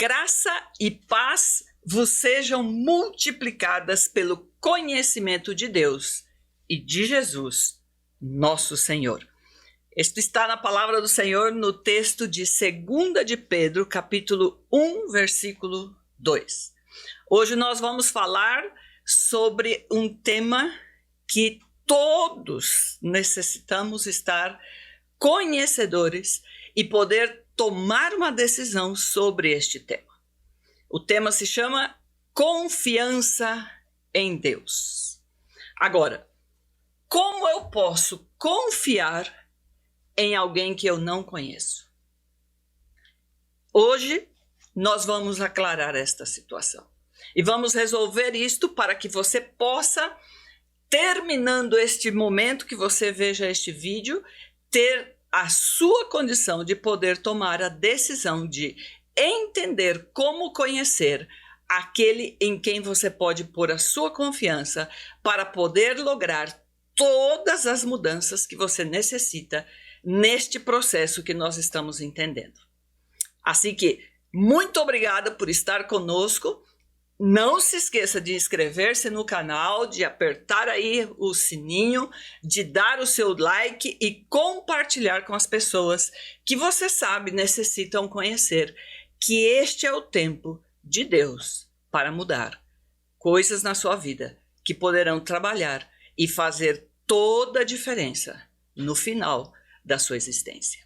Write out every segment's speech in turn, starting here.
graça e paz vos sejam multiplicadas pelo conhecimento de Deus e de Jesus, nosso Senhor. Isto está na palavra do Senhor no texto de 2 de Pedro, capítulo 1, versículo 2. Hoje nós vamos falar sobre um tema que todos necessitamos estar conhecedores e poder tomar uma decisão sobre este tema. O tema se chama confiança em Deus. Agora, como eu posso confiar em alguém que eu não conheço? Hoje nós vamos aclarar esta situação e vamos resolver isto para que você possa, terminando este momento que você veja este vídeo, ter a sua condição de poder tomar a decisão de entender como conhecer aquele em quem você pode pôr a sua confiança para poder lograr todas as mudanças que você necessita neste processo que nós estamos entendendo. Assim que, muito obrigada por estar conosco. Não se esqueça de inscrever-se no canal, de apertar aí o sininho, de dar o seu like e compartilhar com as pessoas que você sabe necessitam conhecer que este é o tempo de Deus para mudar coisas na sua vida que poderão trabalhar e fazer toda a diferença no final da sua existência.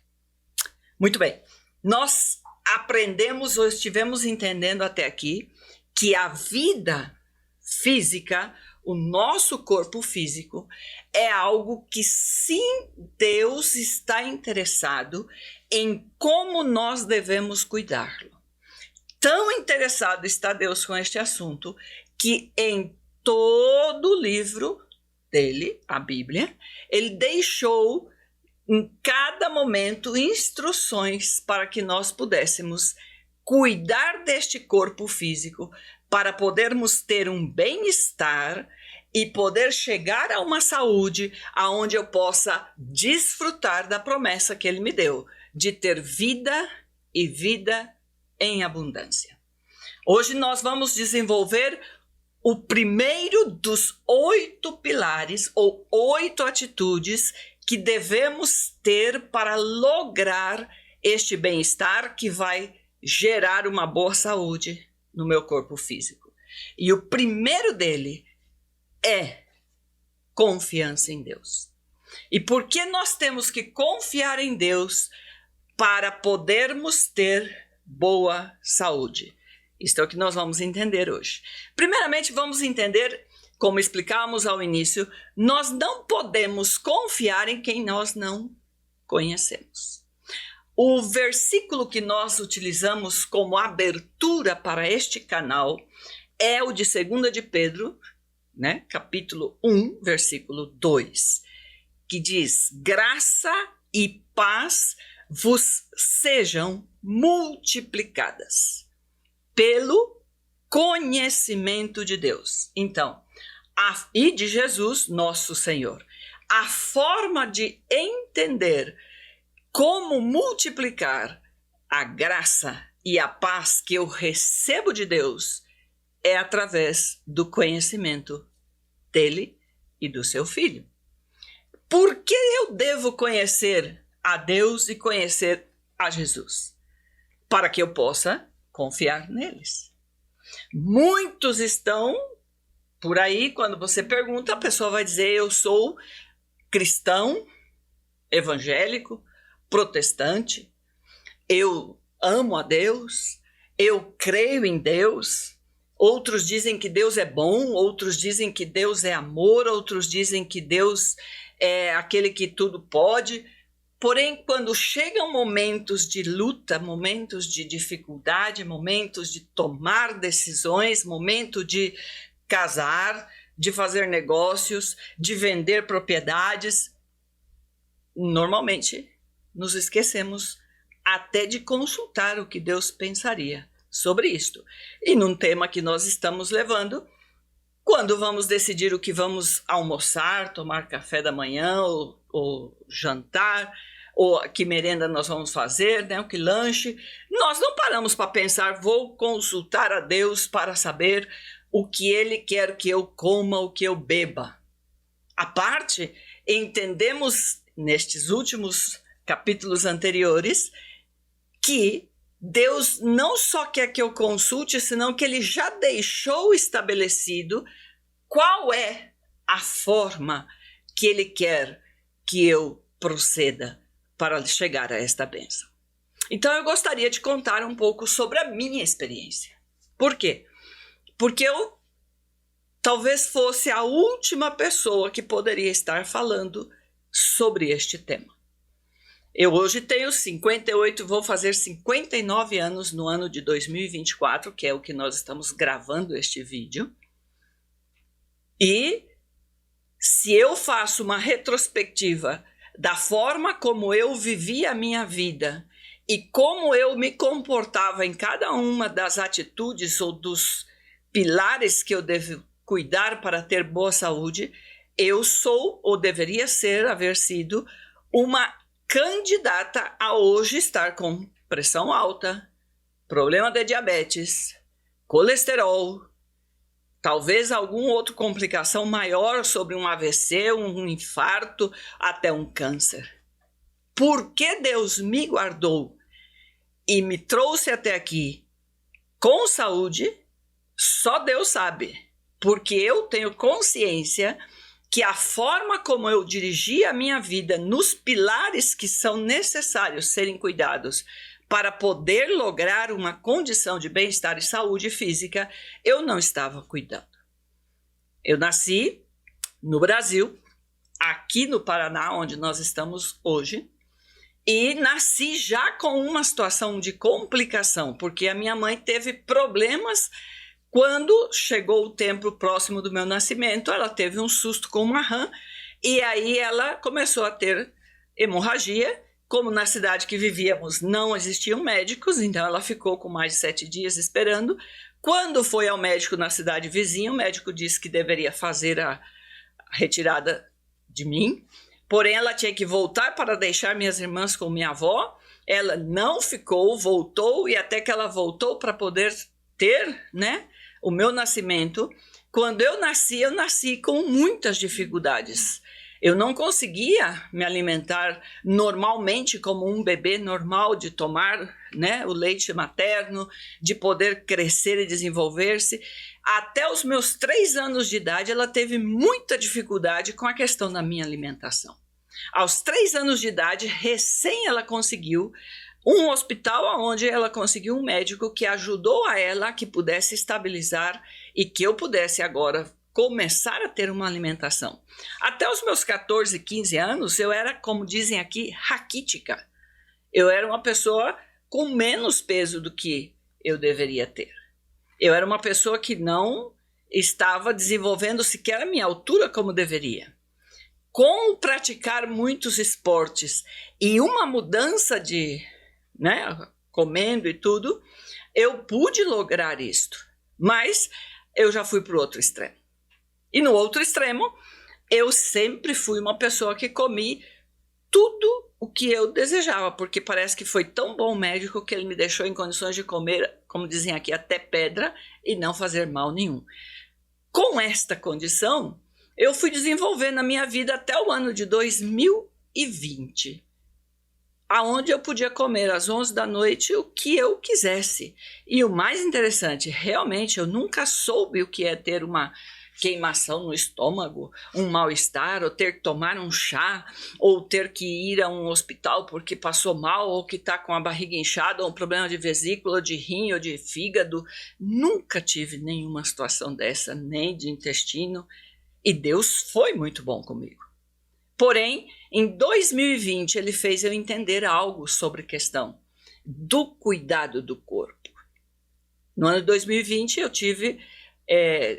Muito bem, nós aprendemos ou estivemos entendendo até aqui que a vida física, o nosso corpo físico, é algo que sim, Deus está interessado em como nós devemos cuidá-lo. Tão interessado está Deus com este assunto que em todo o livro dele, a Bíblia, ele deixou em cada momento instruções para que nós pudéssemos cuidar deste corpo físico para podermos ter um bem-estar e poder chegar a uma saúde aonde eu possa desfrutar da promessa que ele me deu de ter vida e vida em abundância. Hoje nós vamos desenvolver o primeiro dos 8 pilares ou 8 atitudes que devemos ter para lograr este bem-estar que vai gerar uma boa saúde no meu corpo físico. E o primeiro dele é confiança em Deus. E por que nós temos que confiar em Deus para podermos ter boa saúde? Isso é o que nós vamos entender hoje. Primeiramente, vamos entender, como explicamos ao início, nós não podemos confiar em quem nós não conhecemos. O versículo que nós utilizamos como abertura para este canal é o de 2 de Pedro, né? Capítulo 1, versículo 2, que diz: graça e paz vos sejam multiplicadas pelo conhecimento de Deus. Então, e de Jesus, nosso Senhor. A forma de entender como multiplicar a graça e a paz que eu recebo de Deus é através do conhecimento dele e do seu Filho. Por que eu devo conhecer a Deus e conhecer a Jesus? Para que eu possa confiar neles. Muitos estão por aí, quando você pergunta, a pessoa vai dizer: eu sou cristão, evangélico, protestante, eu amo a Deus, eu creio em Deus. Outros dizem que Deus é bom, outros dizem que Deus é amor, outros dizem que Deus é aquele que tudo pode. Porém, quando chegam momentos de luta, momentos de dificuldade, momentos de tomar decisões, momento de casar, de fazer negócios, de vender propriedades, normalmente nos esquecemos até de consultar o que Deus pensaria sobre isto. E num tema que nós estamos levando, quando vamos decidir o que vamos almoçar, tomar café da manhã ou jantar, ou que merenda nós vamos fazer, né? O que lanche. Nós não paramos para pensar, vou consultar a Deus para saber o que Ele quer que eu coma, o que eu beba. À parte, entendemos nestes últimos capítulos anteriores que Deus não só quer que eu consulte, senão que Ele já deixou estabelecido qual é a forma que Ele quer que eu proceda para chegar a esta bênção. Então eu gostaria de contar um pouco sobre a minha experiência. Por quê? Porque eu talvez fosse a última pessoa que poderia estar falando sobre este tema. Eu hoje tenho 58, vou fazer 59 anos no ano de 2024, que é o que nós estamos gravando este vídeo. E se eu faço uma retrospectiva da forma como eu vivi a minha vida e como eu me comportava em cada uma das atitudes ou dos pilares que eu devo cuidar para ter boa saúde, eu sou ou deveria haver sido uma candidata a hoje estar com pressão alta, problema de diabetes, colesterol, talvez alguma outra complicação maior sobre um AVC, um infarto, até um câncer. Por que Deus me guardou e me trouxe até aqui com saúde, só Deus sabe. Porque eu tenho consciência que a forma como eu dirigi a minha vida nos pilares que são necessários serem cuidados para poder lograr uma condição de bem-estar e saúde física, eu não estava cuidando. Eu nasci no Brasil, aqui no Paraná, onde nós estamos hoje, e nasci já com uma situação de complicação, porque a minha mãe teve problemas. Quando chegou o tempo próximo do meu nascimento, ela teve um susto com uma rã e aí ela começou a ter hemorragia. Como na cidade que vivíamos não existiam médicos, então ela ficou com mais de 7 dias esperando. Quando foi ao médico na cidade vizinha, o médico disse que deveria fazer a retirada de mim, porém ela tinha que voltar para deixar minhas irmãs com minha avó. Ela não ficou, voltou, e até que ela voltou para poder ter, né, o meu nascimento. Quando eu nasci com muitas dificuldades. Eu não conseguia me alimentar normalmente como um bebê normal, de tomar, né, o leite materno, de poder crescer e desenvolver-se. Até os meus 3 anos de idade, ela teve muita dificuldade com a questão da minha alimentação. Aos 3 anos de idade, recém ela conseguiu um hospital onde ela conseguiu um médico que ajudou a ela a que pudesse estabilizar e que eu pudesse agora começar a ter uma alimentação. Até os meus 14, 15 anos, eu era, como dizem aqui, raquítica. Eu era uma pessoa com menos peso do que eu deveria ter. Eu era uma pessoa que não estava desenvolvendo sequer a minha altura como deveria. Com praticar muitos esportes e uma mudança de, né, comendo e tudo, eu pude lograr isto. Mas eu já fui para o outro extremo. E no outro extremo, eu sempre fui uma pessoa que comi tudo o que eu desejava, porque parece que foi tão bom o médico que ele me deixou em condições de comer, como dizem aqui, até pedra e não fazer mal nenhum. Com esta condição, eu fui desenvolver na minha vida até o ano de 2020, aonde eu podia comer às 11 da noite o que eu quisesse. E o mais interessante, realmente eu nunca soube o que é ter uma queimação no estômago, um mal-estar, ou ter que tomar um chá, ou ter que ir a um hospital porque passou mal, ou que está com a barriga inchada, ou um problema de vesícula, de rim ou de fígado. Nunca tive nenhuma situação dessa, nem de intestino, e Deus foi muito bom comigo. Porém, em 2020, ele fez eu entender algo sobre a questão do cuidado do corpo. No ano de 2020,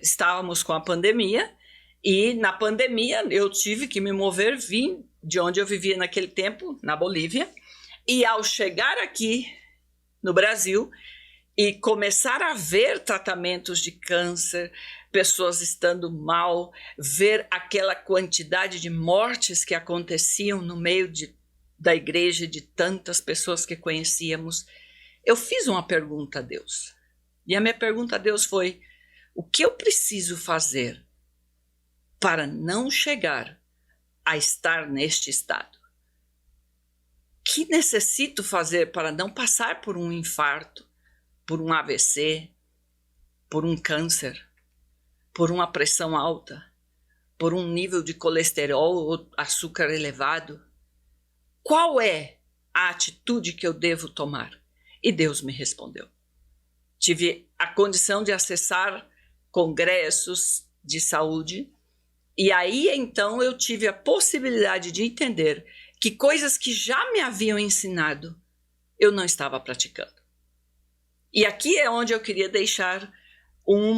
estávamos com a pandemia, e na pandemia eu tive que me mover, vim de onde eu vivia naquele tempo, na Bolívia, e ao chegar aqui no Brasil e começar a ver tratamentos de câncer, pessoas estando mal, ver aquela quantidade de mortes que aconteciam no meio da igreja, de tantas pessoas que conhecíamos, eu fiz uma pergunta a Deus. E a minha pergunta a Deus foi: o que eu preciso fazer para não chegar a estar neste estado? O que necessito fazer para não passar por um infarto, por um AVC, por um câncer, por uma pressão alta, por um nível de colesterol ou açúcar elevado? Qual é a atitude que eu devo tomar? E Deus me respondeu. Tive a condição de acessar congressos de saúde, e aí então eu tive a possibilidade de entender que coisas que já me haviam ensinado, eu não estava praticando. E aqui é onde eu queria deixar um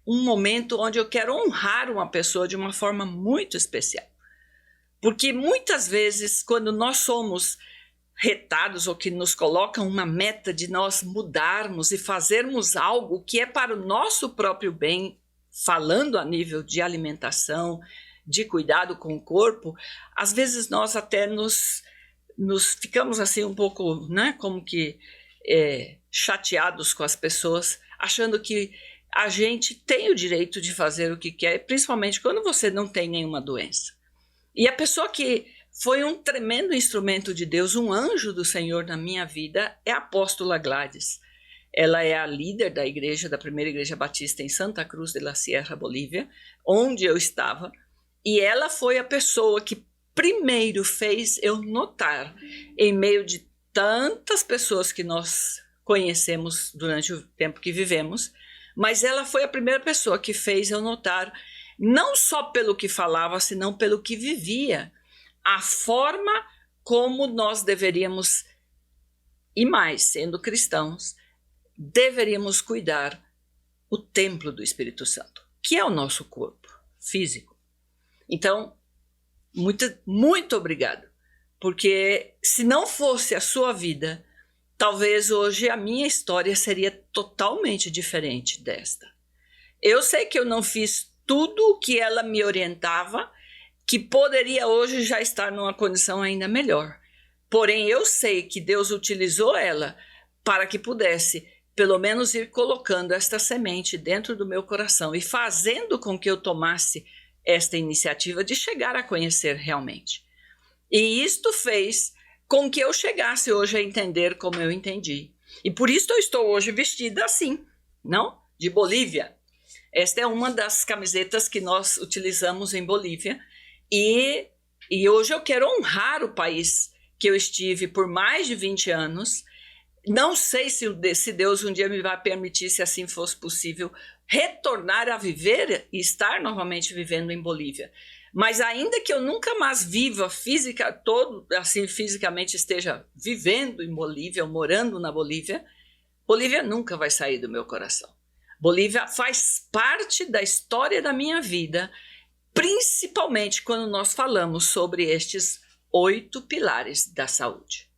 momento onde eu quero honrar uma pessoa de uma forma muito especial. Porque muitas vezes, quando nós somos retados ou que nos colocam uma meta de nós mudarmos e fazermos algo que é para o nosso próprio bem, falando a nível de alimentação, de cuidado com o corpo, às vezes nós até nos ficamos assim um pouco, né, como que chateados com as pessoas, achando que a gente tem o direito de fazer o que quer, principalmente quando você não tem nenhuma doença. E a pessoa que foi um tremendo instrumento de Deus, um anjo do Senhor na minha vida, é a apóstola Gladys. Ela é a líder da igreja, da primeira igreja batista em Santa Cruz de la Sierra, Bolívia, onde eu estava, e ela foi a pessoa que primeiro fez eu notar, em meio de tantas pessoas que nós conhecemos durante o tempo que vivemos, mas ela foi a primeira pessoa que fez eu notar, não só pelo que falava, senão pelo que vivia, a forma como nós deveríamos, e mais, sendo cristãos, deveríamos cuidar o templo do Espírito Santo, que é o nosso corpo físico. Então, muito obrigado, porque se não fosse a sua vida, talvez hoje a minha história seria totalmente diferente desta. Eu sei que eu não fiz tudo o que ela me orientava, que poderia hoje já estar numa condição ainda melhor. Porém, eu sei que Deus utilizou ela para que pudesse, pelo menos, ir colocando esta semente dentro do meu coração e fazendo com que eu tomasse esta iniciativa de chegar a conhecer realmente. E isto fez com que eu chegasse hoje a entender como eu entendi. E por isso eu estou hoje vestida assim, não? De Bolívia. Esta é uma das camisetas que nós utilizamos em Bolívia. E hoje eu quero honrar o país que eu estive por mais de 20 anos. Não sei se Deus um dia me vai permitir, se assim fosse possível, retornar a viver e estar novamente vivendo em Bolívia. Mas ainda que eu nunca mais viva fisicamente esteja vivendo em Bolívia ou morando na Bolívia, Bolívia nunca vai sair do meu coração. Bolívia faz parte da história da minha vida, principalmente quando nós falamos sobre estes 8 pilares da saúde.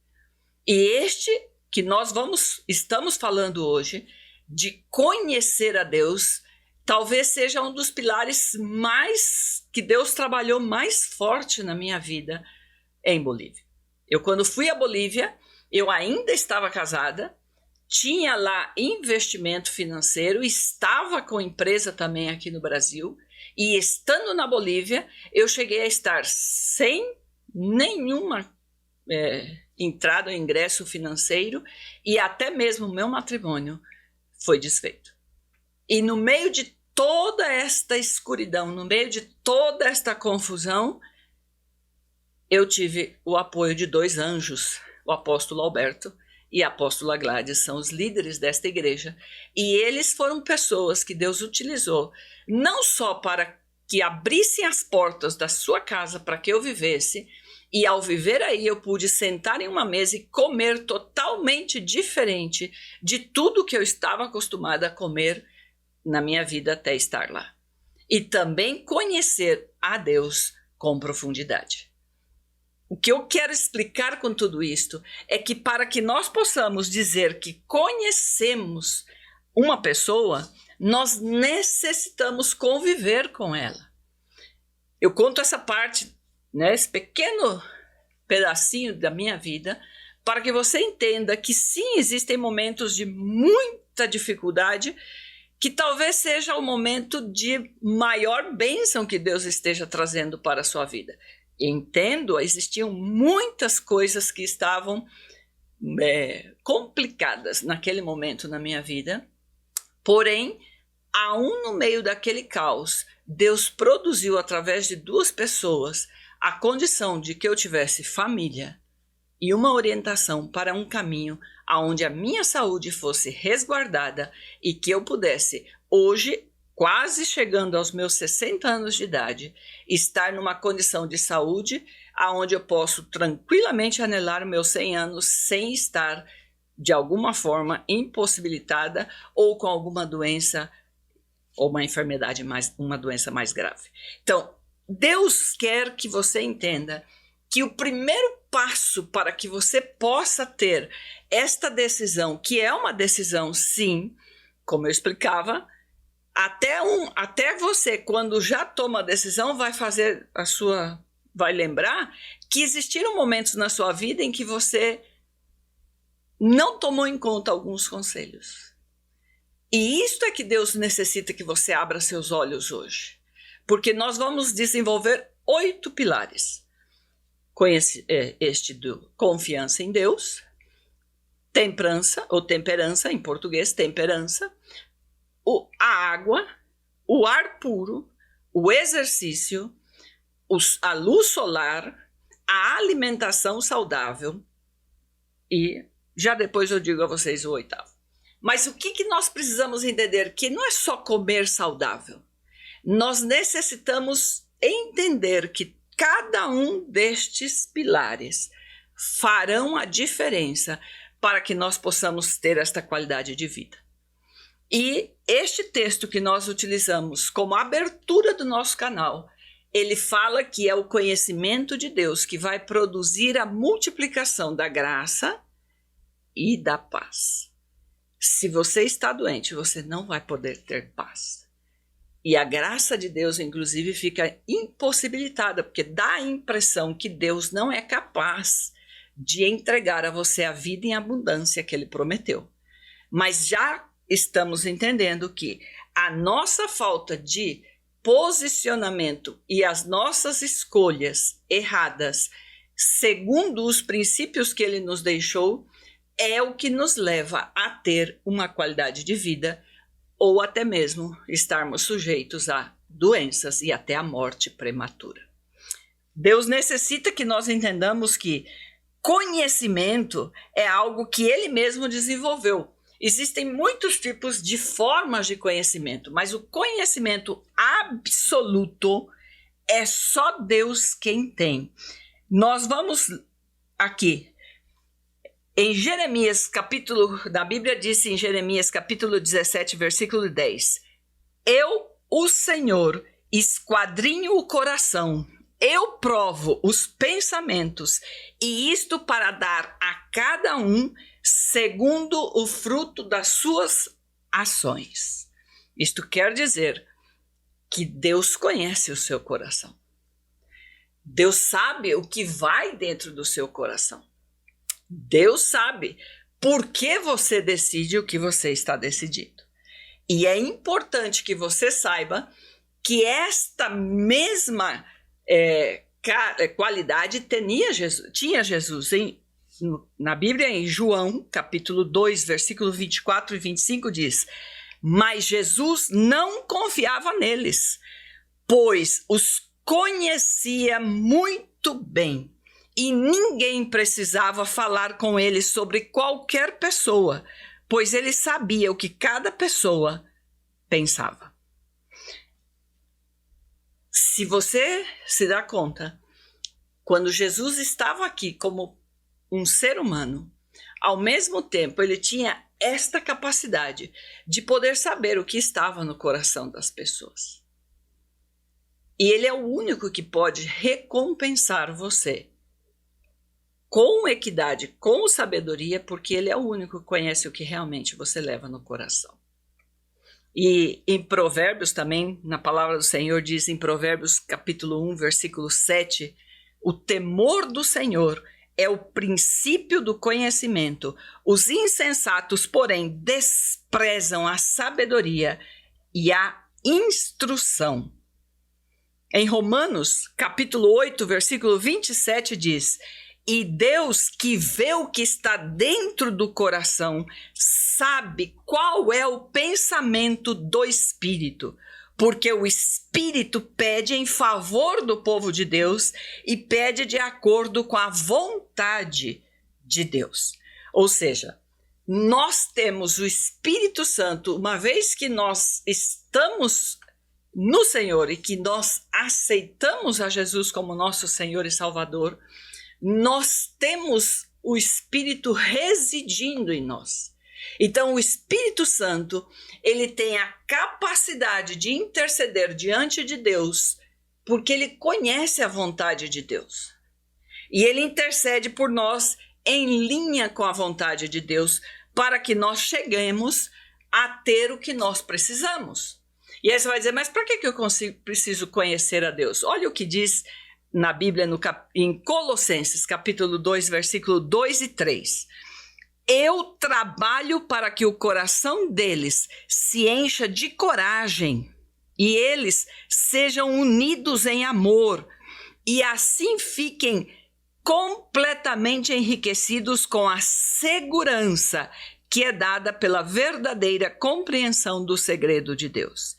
E este que nós estamos falando hoje, de conhecer a Deus, talvez seja um dos pilares mais que Deus trabalhou mais forte na minha vida em Bolívia. Eu, quando fui à Bolívia, eu ainda estava casada, tinha lá investimento financeiro, estava com empresa também aqui no Brasil, e estando na Bolívia, eu cheguei a estar sem nenhuma entrada ou ingresso financeiro, e até mesmo o meu matrimônio foi desfeito. E no meio de toda esta escuridão, no meio de toda esta confusão, eu tive o apoio de 2 anjos, o apóstolo Alberto e a apóstola Gladys, são os líderes desta igreja, e eles foram pessoas que Deus utilizou, não só para que abrissem as portas da sua casa para que eu vivesse, e ao viver aí eu pude sentar em uma mesa e comer totalmente diferente de tudo que eu estava acostumada a comer na minha vida até estar lá. E também conhecer a Deus com profundidade. O que eu quero explicar com tudo isto é que para que nós possamos dizer que conhecemos uma pessoa, nós necessitamos conviver com ela. Eu conto essa parte, né, esse pequeno pedacinho da minha vida para que você entenda que sim, existem momentos de muita dificuldade, que talvez seja o momento de maior bênção que Deus esteja trazendo para a sua vida. Entendo, existiam muitas coisas que estavam complicadas naquele momento na minha vida, porém, no meio daquele caos, Deus produziu através de duas pessoas a condição de que eu tivesse família e uma orientação para um caminho onde a minha saúde fosse resguardada e que eu pudesse, hoje, quase chegando aos meus 60 anos de idade, estar numa condição de saúde onde eu posso tranquilamente anelar meus 100 anos sem estar, de alguma forma, impossibilitada ou com alguma doença ou uma enfermidade, uma doença mais grave. Então, Deus quer que você entenda que o primeiro passo para que você possa ter esta decisão, que é uma decisão, sim, como eu explicava, até você, quando já toma a decisão, vai lembrar que existiram momentos na sua vida em que você não tomou em conta alguns conselhos. E isto é que Deus necessita que você abra seus olhos hoje. Porque nós vamos desenvolver 8 pilares. Este do confiança em Deus, temperança, ou temperança, em português, temperança, a água, o ar puro, o exercício, a luz solar, a alimentação saudável e já depois eu digo a vocês o 8º. Mas o que nós precisamos entender? Que não é só comer saudável. Nós necessitamos entender que cada um destes pilares farão a diferença para que nós possamos ter esta qualidade de vida. E este texto que nós utilizamos como abertura do nosso canal, ele fala que é o conhecimento de Deus que vai produzir a multiplicação da graça e da paz. Se você está doente, você não vai poder ter paz. E a graça de Deus, inclusive, fica impossibilitada, porque dá a impressão que Deus não é capaz de entregar a você a vida em abundância que Ele prometeu. Mas já estamos entendendo que a nossa falta de posicionamento e as nossas escolhas erradas, segundo os princípios que Ele nos deixou, é o que nos leva a ter uma qualidade de vida ou até mesmo estarmos sujeitos a doenças e até a morte prematura. Deus necessita que nós entendamos que conhecimento é algo que Ele mesmo desenvolveu. Existem muitos tipos de formas de conhecimento, mas o conhecimento absoluto é só Deus quem tem. Nós vamos aqui em Jeremias da Bíblia diz em Jeremias capítulo 17, versículo 10, eu, o Senhor, esquadrinho o coração, eu provo os pensamentos, e isto para dar a cada um segundo o fruto das suas ações. Isto quer dizer que Deus conhece o seu coração. Deus sabe o que vai dentro do seu coração. Deus sabe por que você decide o que você está decidindo. E é importante que você saiba que esta mesma qualidade tinha Jesus. Na Bíblia, em João, capítulo 2, versículo 24 e 25, diz: mas Jesus não confiava neles, pois os conhecia muito bem. E ninguém precisava falar com ele sobre qualquer pessoa, pois ele sabia o que cada pessoa pensava. Se você se dá conta, quando Jesus estava aqui como um ser humano, ao mesmo tempo ele tinha esta capacidade de poder saber o que estava no coração das pessoas. E ele é o único que pode recompensar você com equidade, com sabedoria, porque ele é o único que conhece o que realmente você leva no coração. E em Provérbios também, na palavra do Senhor, diz em Provérbios capítulo 1, versículo 7, O temor do Senhor é o princípio do conhecimento. Os insensatos, porém, desprezam a sabedoria e a instrução. Em Romanos, capítulo 8, versículo 27 diz: e Deus, que vê o que está dentro do coração, sabe qual é o pensamento do Espírito, porque o Espírito pede em favor do povo de Deus e pede de acordo com a vontade de Deus. Ou seja, nós temos o Espírito Santo, uma vez que nós estamos no Senhor e que nós aceitamos a Jesus como nosso Senhor e Salvador, nós temos o Espírito residindo em nós. Então, o Espírito Santo, ele tem a capacidade de interceder diante de Deus, porque ele conhece a vontade de Deus. E ele intercede por nós em linha com a vontade de Deus, para que nós cheguemos a ter o que nós precisamos. E aí você vai dizer, mas para que eu preciso conhecer a Deus? Olha o que diz na Bíblia, em Colossenses, capítulo 2, versículo 2 e 3. Eu trabalho para que o coração deles se encha de coragem e eles sejam unidos em amor e assim fiquem completamente enriquecidos com a segurança que é dada pela verdadeira compreensão do segredo de Deus.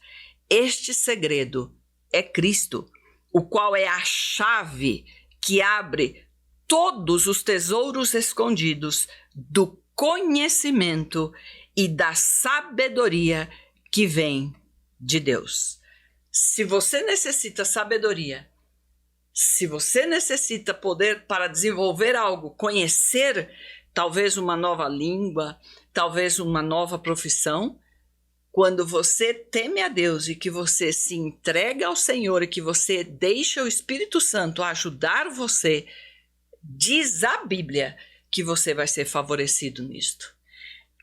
Este segredo é Cristo, o qual é a chave que abre todos os tesouros escondidos do conhecimento e da sabedoria que vem de Deus. Se você necessita sabedoria, se você necessita poder para desenvolver algo, conhecer talvez uma nova língua, talvez uma nova profissão, quando você teme a Deus e que você se entrega ao Senhor e que você deixa o Espírito Santo ajudar você, diz a Bíblia que você vai ser favorecido nisto.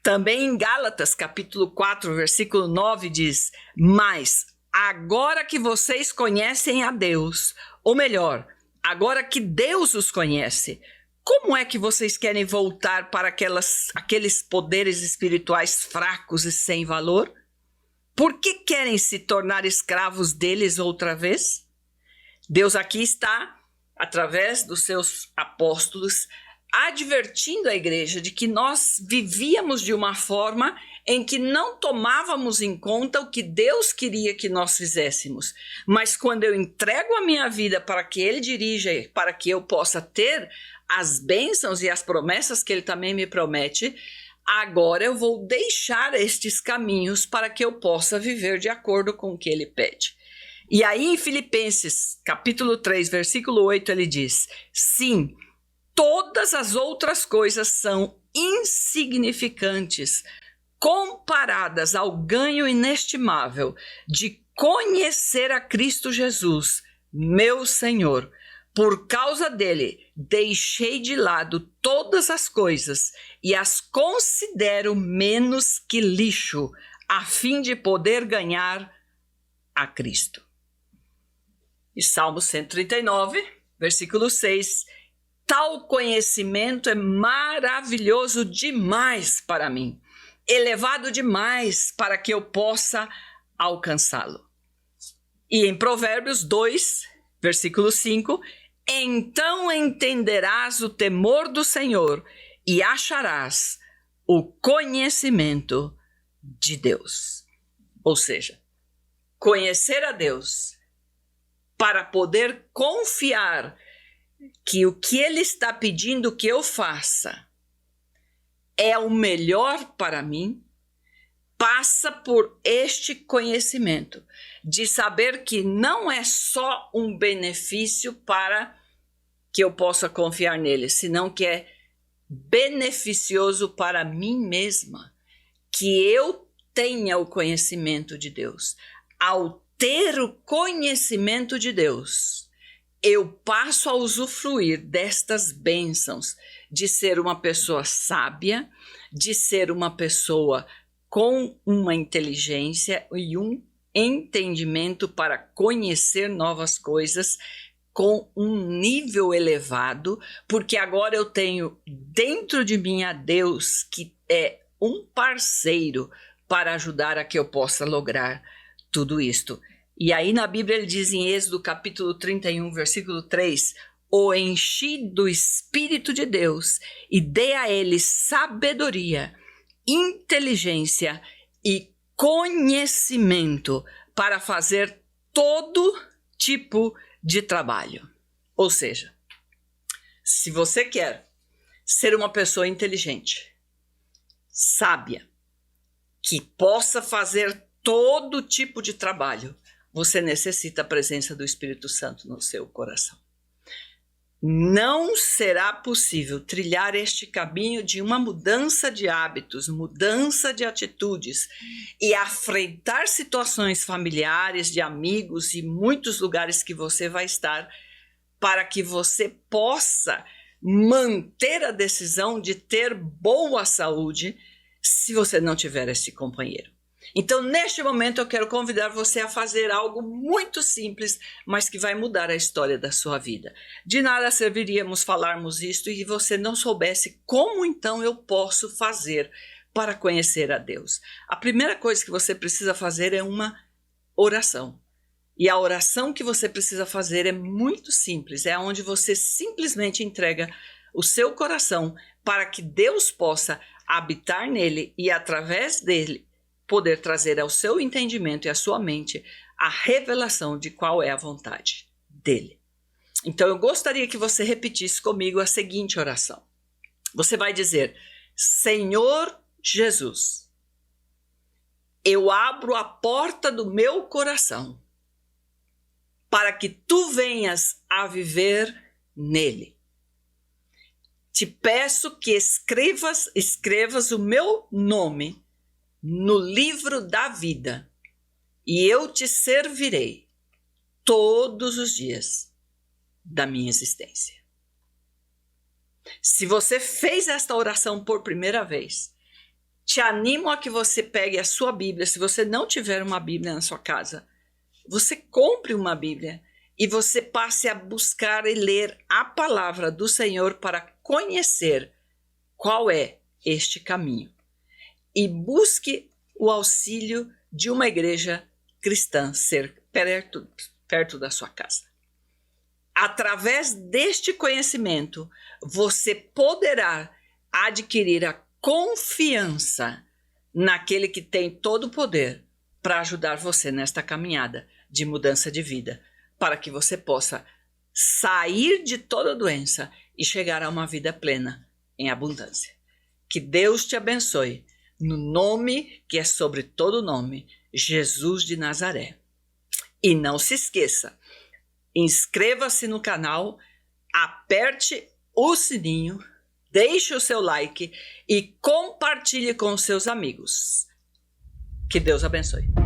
Também em Gálatas, capítulo 4, versículo 9, diz: mas agora que vocês conhecem a Deus, ou melhor, agora que Deus os conhece, como é que vocês querem voltar para aqueles poderes espirituais fracos e sem valor? Por que querem se tornar escravos deles outra vez? Deus aqui está, através dos seus apóstolos, advertindo a igreja de que nós vivíamos de uma forma em que não tomávamos em conta o que Deus queria que nós fizéssemos. Mas quando eu entrego a minha vida para que Ele dirija, para que eu possa ter as bênçãos e as promessas que Ele também me promete, agora eu vou deixar estes caminhos para que eu possa viver de acordo com o que Ele pede. E aí em Filipenses, capítulo 3, versículo 8, ele diz: sim, todas as outras coisas são insignificantes comparadas ao ganho inestimável de conhecer a Cristo Jesus, meu Senhor. Por causa dele, deixei de lado todas as coisas e as considero menos que lixo, a fim de poder ganhar a Cristo. E Salmo 139, versículo 6, tal conhecimento é maravilhoso demais para mim, elevado demais para que eu possa alcançá-lo. E em Provérbios 2, versículo 5, então entenderás o temor do Senhor e acharás o conhecimento de Deus. Ou seja, conhecer a Deus para poder confiar que o que Ele está pedindo que eu faça é o melhor para mim, passa por este conhecimento de saber que não é só um benefício para que eu possa confiar nele, senão que é beneficioso para mim mesma, que eu tenha o conhecimento de Deus. Ao ter o conhecimento de Deus, eu passo a usufruir destas bênçãos de ser uma pessoa sábia, de ser uma pessoa com uma inteligência e um entendimento para conhecer novas coisas, com um nível elevado, porque agora eu tenho dentro de mim a Deus que é um parceiro para ajudar a que eu possa lograr tudo isto. E aí na Bíblia ele diz em Êxodo capítulo 31, versículo 3, o enchi do Espírito de Deus e dei a ele sabedoria, inteligência e conhecimento para fazer todo tipo de trabalho. Ou seja, se você quer ser uma pessoa inteligente, sábia, que possa fazer todo tipo de trabalho, você necessita a presença do Espírito Santo no seu coração. Não será possível trilhar este caminho de uma mudança de hábitos, mudança de atitudes e afrontar situações familiares, de amigos e muitos lugares que você vai estar, para que você possa manter a decisão de ter boa saúde se você não tiver esse companheiro. Então, neste momento, eu quero convidar você a fazer algo muito simples, mas que vai mudar a história da sua vida. De nada serviríamos falarmos isto e você não soubesse como então eu posso fazer para conhecer a Deus. A primeira coisa que você precisa fazer é uma oração. E a oração que você precisa fazer é muito simples, é onde você simplesmente entrega o seu coração para que Deus possa habitar nele e através dele poder trazer ao seu entendimento e à sua mente a revelação de qual é a vontade dele. Então eu gostaria que você repetisse comigo a seguinte oração. Você vai dizer: Senhor Jesus, eu abro a porta do meu coração para que tu venhas a viver nele. Te peço que escrevas o meu nome no livro da vida, e eu te servirei todos os dias da minha existência. Se você fez esta oração por primeira vez, te animo a que você pegue a sua Bíblia. Se você não tiver uma Bíblia na sua casa, você compre uma Bíblia e você passe a buscar e ler a palavra do Senhor para conhecer qual é este caminho. E busque o auxílio de uma igreja cristã ser perto da sua casa. Através deste conhecimento, você poderá adquirir a confiança naquele que tem todo o poder para ajudar você nesta caminhada de mudança de vida, para que você possa sair de toda doença e chegar a uma vida plena em abundância. Que Deus te abençoe. No nome que é sobre todo nome, Jesus de Nazaré. E não se esqueça, inscreva-se no canal, aperte o sininho, deixe o seu like e compartilhe com seus amigos. Que Deus abençoe.